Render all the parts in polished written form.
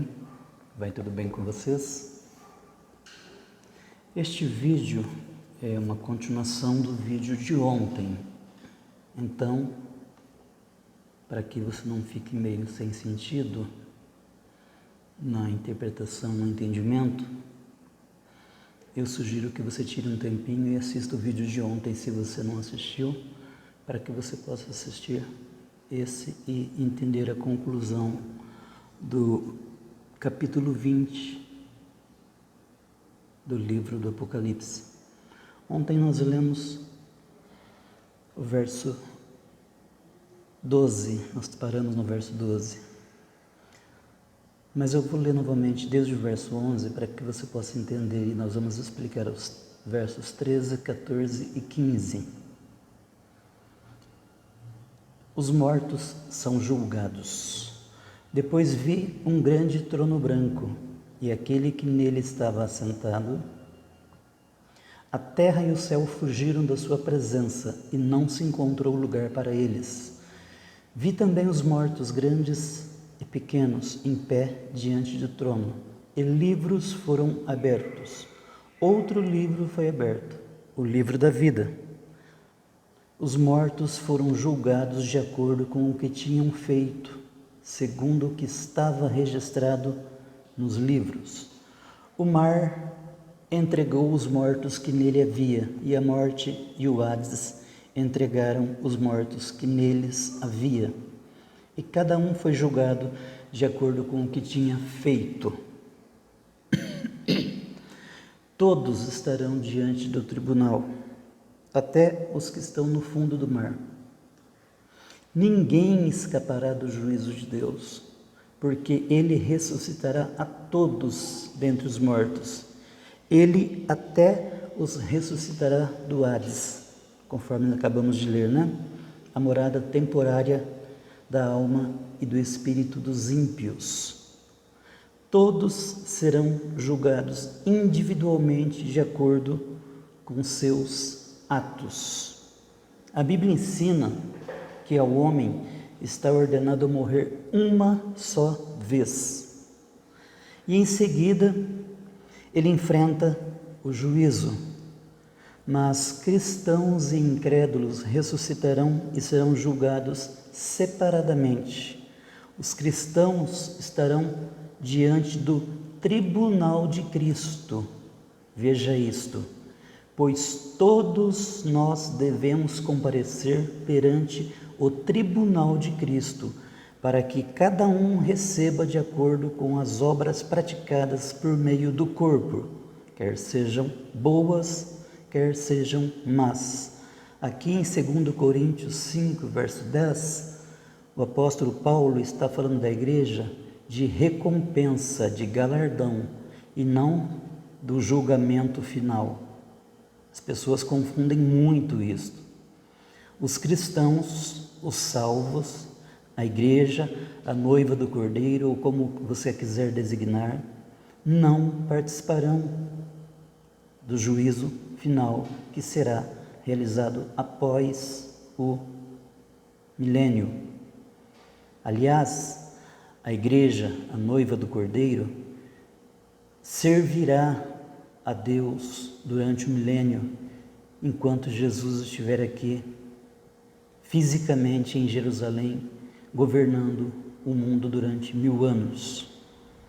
bem? Vai tudo bem com vocês? Este vídeo é uma continuação do vídeo de ontem. Então, para que você não fique meio sem sentido na interpretação, no entendimento, eu sugiro que você tire um tempinho e assista o vídeo de ontem, se você não assistiu, para que você possa assistir esse e entender a conclusão do capítulo 20 do livro do Apocalipse. Ontem nós lemos o verso 12, nós paramos no verso 12. Mas eu vou ler novamente desde o verso 11 para que você possa entender, e nós vamos explicar os versos 13, 14 e 15. Os mortos são julgados. Depois vi um grande trono branco, e aquele que nele estava assentado. A terra e o céu fugiram da sua presença, e não se encontrou lugar para eles. Vi também os mortos, grandes e pequenos, em pé diante do trono, e livros foram abertos. Outro livro foi aberto, o livro da vida. Os mortos foram julgados de acordo com o que tinham feito, segundo o que estava registrado nos livros. O mar entregou os mortos que nele havia, e a morte e o Hades entregaram os mortos que neles havia. E cada um foi julgado de acordo com o que tinha feito. Todos estarão diante do tribunal, até os que estão no fundo do mar. Ninguém escapará do juízo de Deus, porque ele ressuscitará a todos dentre os mortos. Ele até os ressuscitará do Hades, conforme acabamos de ler, né? A morada temporária da alma e do espírito dos ímpios. Todos serão julgados individualmente de acordo com seus atos. A Bíblia ensina que ao homem está ordenado morrer uma só vez. E em seguida, ele enfrenta o juízo. Mas cristãos e incrédulos ressuscitarão e serão julgados separadamente. Os cristãos estarão diante do tribunal de Cristo. Veja isto. Pois todos nós devemos comparecer perante o tribunal de Cristo, para que cada um receba de acordo com as obras praticadas por meio do corpo, quer sejam boas, quer sejam más. Aqui em 2 Coríntios 5, verso 10, o apóstolo Paulo está falando da igreja de recompensa, de galardão, e não do julgamento final. As pessoas confundem muito isto. Os cristãos, os salvos, a igreja, a noiva do Cordeiro, ou como você quiser designar, não participarão do juízo final que será realizado após o milênio. Aliás, a igreja, a noiva do Cordeiro, servirá a Deus durante o milênio, enquanto Jesus estiver aqui, fisicamente em Jerusalém, governando o mundo durante 1000 anos.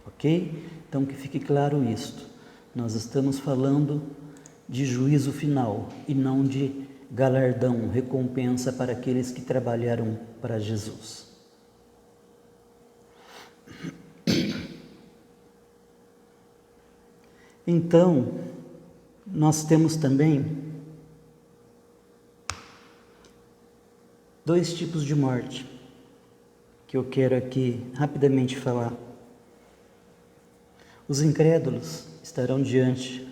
Ok? Então que fique claro isto. Nós estamos falando de juízo final e não de galardão, recompensa para aqueles que trabalharam para Jesus. Então, nós temos também 2 tipos de morte que eu quero aqui rapidamente falar. Os incrédulos estarão diante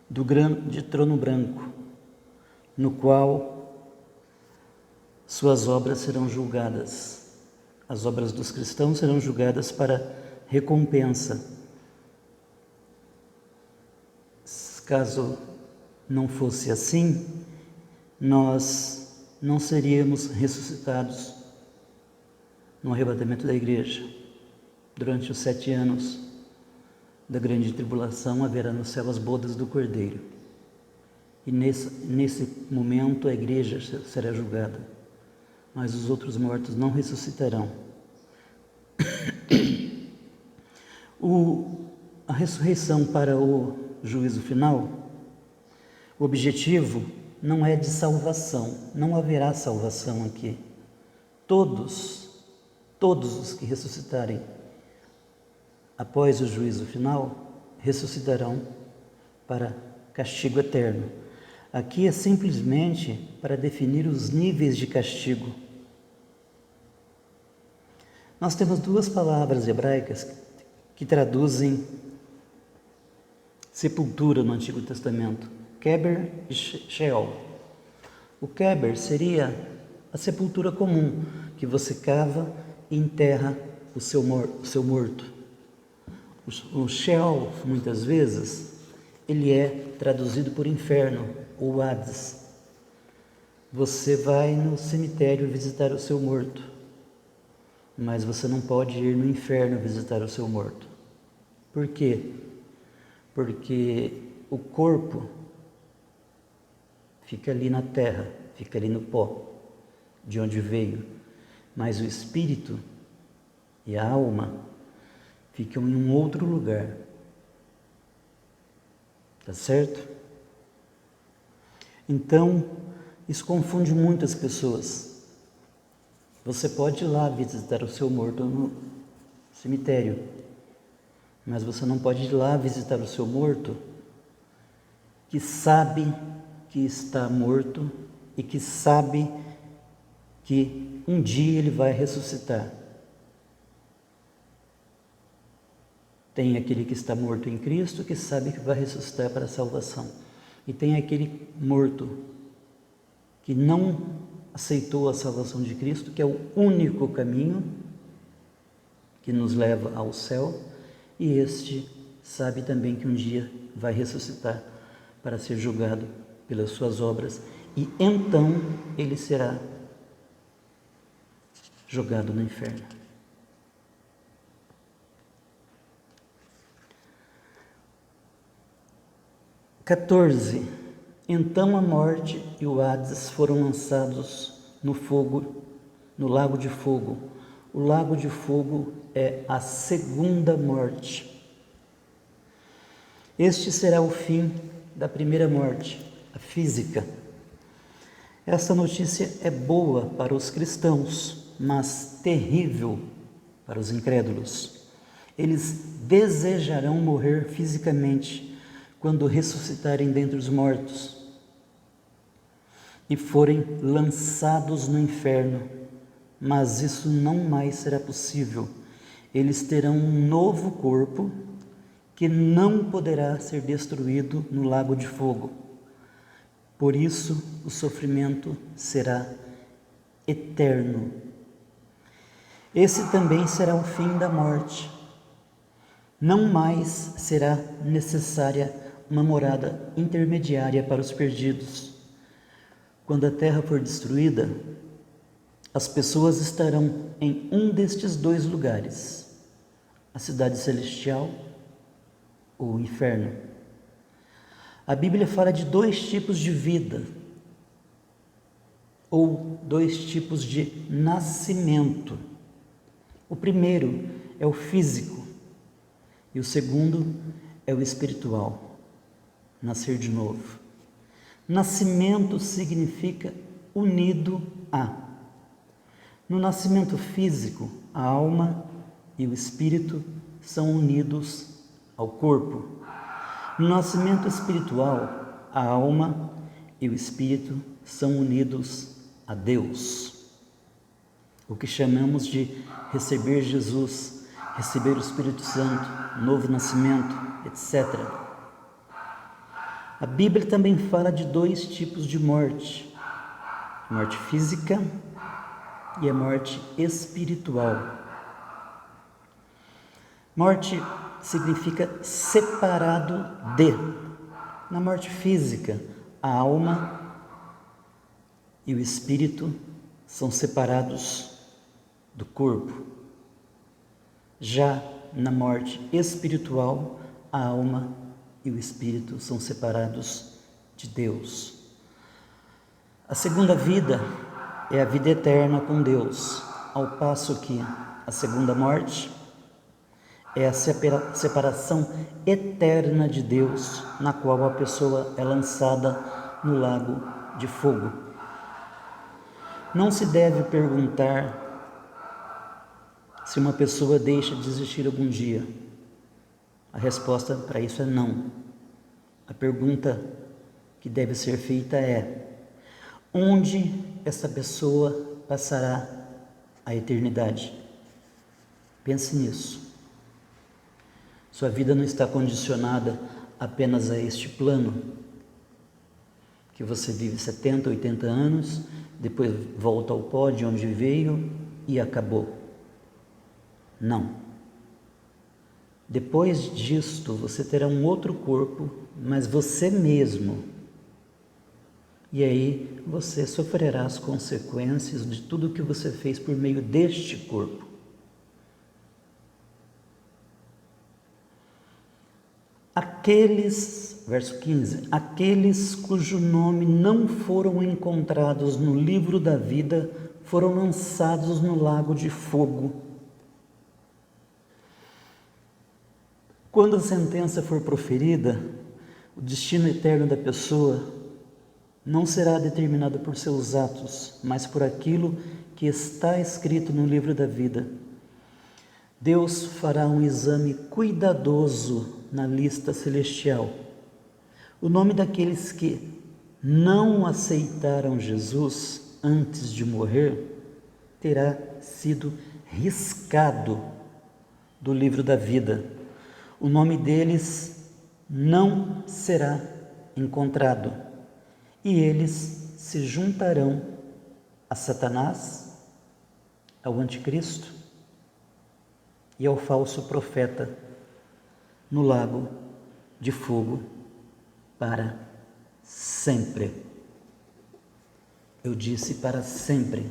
do grande trono branco, no qual suas obras serão julgadas. As obras dos cristãos serão julgadas para recompensa. Caso não fosse assim, nós não seríamos ressuscitados no arrebatamento da igreja. durante os 7 anos da grande tribulação, haverá no céu as bodas do Cordeiro. E nesse momento a igreja será julgada, mas os outros mortos não ressuscitarão. A ressurreição para o juízo final, o objetivo não é de salvação, não haverá salvação aqui. Todos os que ressuscitarem após o juízo final, ressuscitarão para castigo eterno. Aqui é simplesmente para definir os níveis de castigo. Nós temos 2 palavras hebraicas que traduzem sepultura no Antigo Testamento, Keber e Sheol. O Keber seria a sepultura comum, que você cava e enterra o seu morto. O Sheol, muitas vezes, ele é traduzido por inferno, ou Hades. Você vai no cemitério visitar o seu morto, mas você não pode ir no inferno visitar o seu morto. Por quê? Porque o corpo fica ali na terra, fica ali no pó, de onde veio, mas o espírito e a alma ficam em um outro lugar. Tá certo? Então, isso confunde muitas pessoas. Você pode ir lá visitar o seu morto no cemitério, mas você não pode ir lá visitar o seu morto que sabe que está morto e que sabe que um dia ele vai ressuscitar. Tem aquele que está morto em Cristo, que sabe que vai ressuscitar para a salvação. E tem aquele morto que não aceitou a salvação de Cristo, que é o único caminho que nos leva ao céu, e este sabe também que um dia vai ressuscitar para ser julgado pelas suas obras, e então ele será jogado no inferno. (14) Então a morte e o Hades foram lançados no fogo, no lago de fogo. O lago de fogo é a segunda morte. Este será o fim da primeira morte, a física. Essa notícia é boa para os cristãos, mas terrível para os incrédulos. Eles desejarão morrer fisicamente quando ressuscitarem dentre os mortos e forem lançados no inferno, mas isso não mais será possível. Eles terão um novo corpo que não poderá ser destruído no lago de fogo. Por isso, o sofrimento será eterno. Esse também será o fim da morte. Não mais será necessária uma morada intermediária para os perdidos. Quando a terra for destruída, as pessoas estarão em um destes 2 lugares, a cidade celestial ou o inferno. A Bíblia fala de 2 tipos de vida, ou 2 tipos de nascimento. O primeiro é o físico e o segundo é o espiritual. Nascer de novo. Nascimento significa unido a. No nascimento físico, a alma e o espírito são unidos ao corpo. No nascimento espiritual, a alma e o espírito são unidos a Deus. O que chamamos de receber Jesus, receber o Espírito Santo, novo nascimento, etc. A Bíblia também fala de 2 tipos de morte: a morte física e a morte espiritual. Morte significa separado de. Na morte física, a alma e o espírito são separados do corpo. Já na morte espiritual, a alma e o espírito são separados de Deus. A segunda vida é a vida eterna com Deus, ao passo que a segunda morte é a separação eterna de Deus, na qual a pessoa é lançada no lago de fogo. Não se deve perguntar se uma pessoa deixa de existir algum dia. A resposta para isso é não. A pergunta que deve ser feita é: onde essa pessoa passará a eternidade? Pense nisso. Sua vida não está condicionada apenas a este plano, que você vive 70, 80 anos, depois volta ao pó de onde veio e acabou. Não. Depois disto, você terá um outro corpo, mas você mesmo. E aí você sofrerá as consequências de tudo que você fez por meio deste corpo. Verso 15, aqueles cujo nome não foram encontrados no livro da vida foram lançados no lago de fogo. Quando a sentença for proferida, o destino eterno da pessoa não será determinado por seus atos, mas por aquilo que está escrito no livro da vida. Deus fará um exame cuidadoso na lista celestial. O nome daqueles que não aceitaram Jesus antes de morrer terá sido riscado do livro da vida. O nome deles não será encontrado e eles se juntarão a Satanás, ao anticristo e ao falso profeta no lago de fogo para sempre. Eu disse para sempre,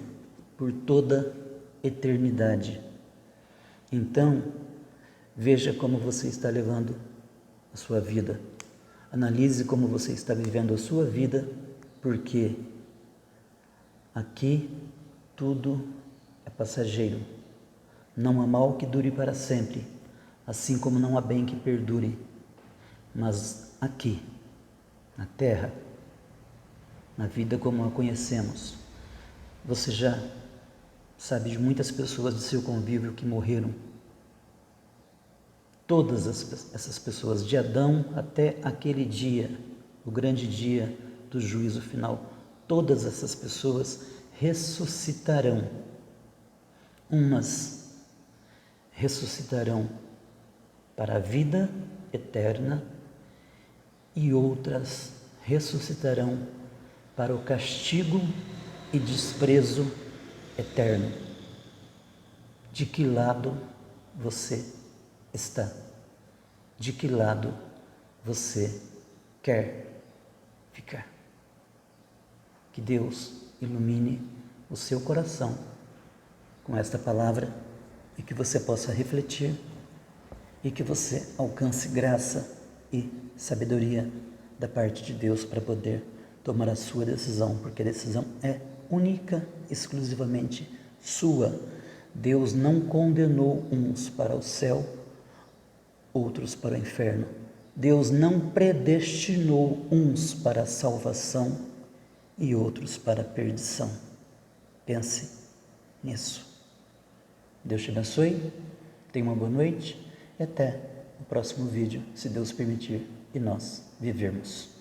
por toda eternidade. Então, veja como você está levando a sua vida. Analise como você está vivendo a sua vida, porque aqui tudo é passageiro. Não há mal que dure para sempre, assim como não há bem que perdure. Mas aqui, na terra, na vida como a conhecemos, você já sabe de muitas pessoas de seu convívio que morreram. Todas essas pessoas, de Adão até aquele dia, o grande dia do juízo final, todas essas pessoas ressuscitarão. Umas ressuscitarão para a vida eterna e outras ressuscitarão para o castigo e desprezo eterno. De que lado você está? De que lado você quer ficar? Que Deus ilumine o seu coração com esta palavra e que você possa refletir e que você alcance graça e sabedoria da parte de Deus para poder tomar a sua decisão, porque a decisão é única, exclusivamente sua. Deus não condenou uns para o céu, outros para o inferno. Deus não predestinou uns para a salvação e outros para a perdição. Pense nisso. Deus te abençoe, tenha uma boa noite e até o próximo vídeo, se Deus permitir e nós vivermos.